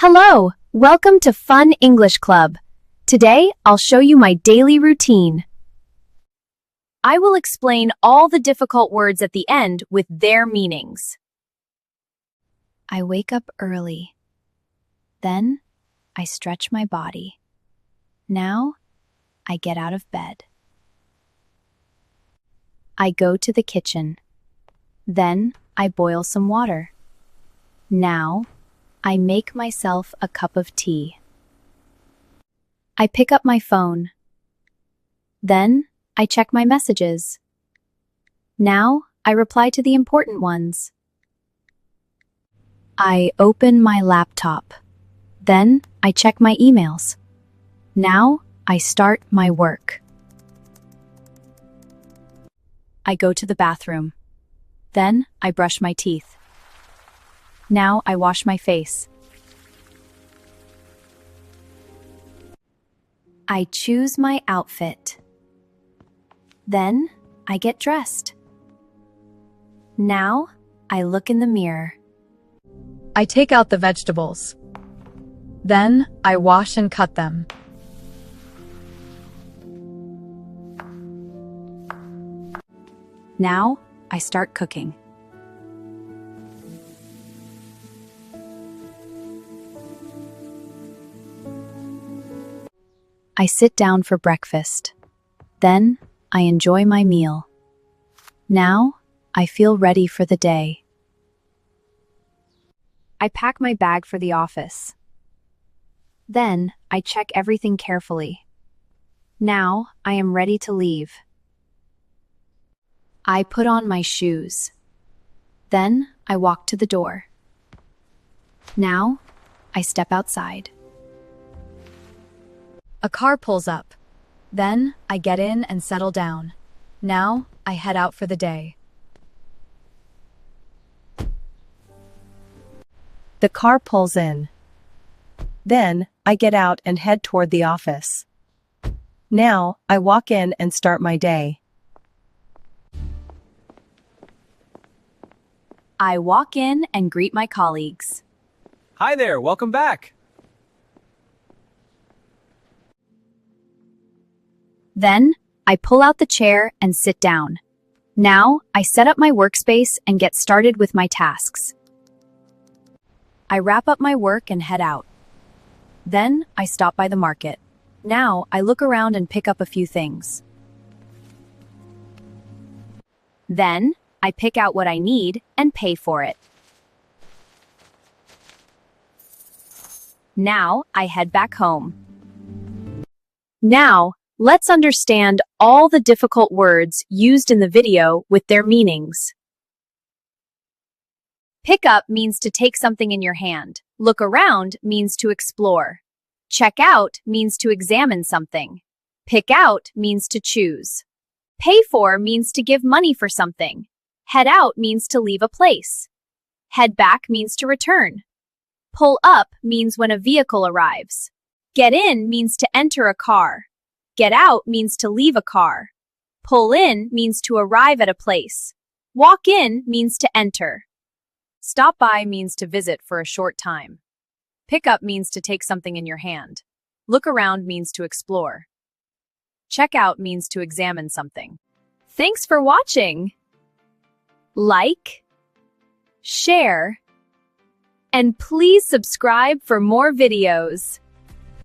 Hello, welcome to Fun English Club. Today, I'll show you my daily routine. I will explain all the difficult words at the end with their meanings. I wake up early. Then, I stretch my body. Now, I get out of bed. I go to the kitchen. Then, I boil some water. Now, I make myself a cup of tea. I pick up my phone. Then, I check my messages. Now, I reply to the important ones. I open my laptop. Then, I check my emails. Now, I start my work. I go to the bathroom. Then, I brush my teeth. Now I wash my face. I choose my outfit. Then I get dressed. Now I look in the mirror. I take out the vegetables. Then I wash and cut them. Now I start cooking. I sit down for breakfast. Then, I enjoy my meal. Now, I feel ready for the day. I pack my bag for the office. Then, I check everything carefully. Now, I am ready to leave. I put on my shoes. Then, I walk to the door. Now, I step outside. A car pulls up. Then I get in and settle down. Now I head out for the day. The car pulls in. Then I get out and head toward the office. Now I walk in and start my day. I walk in and greet my colleagues. Hi there, welcome back. Then, I pull out the chair and sit down. Now, I set up my workspace and get started with my tasks. I wrap up my work and head out. Then, I stop by the market. Now, I look around and pick up a few things. Then, I pick out what I need and pay for it. Now, I head back home. Now, let's understand all the difficult words used in the video with their meanings. Pick up means to take something in your hand. Look around means to explore. Check out means to examine something. Pick out means to choose. Pay for means to give money for something. Head out means to leave a place. Head back means to return. Pull up means when a vehicle arrives. Get in means to enter a car. Get out means to leave a car. Pull in means to arrive at a place. Walk in means to enter. Stop by means to visit for a short time. Pick up means to take something in your hand. Look around means to explore. Check out means to examine something. Thanks for watching. Like, share, and please subscribe for more videos.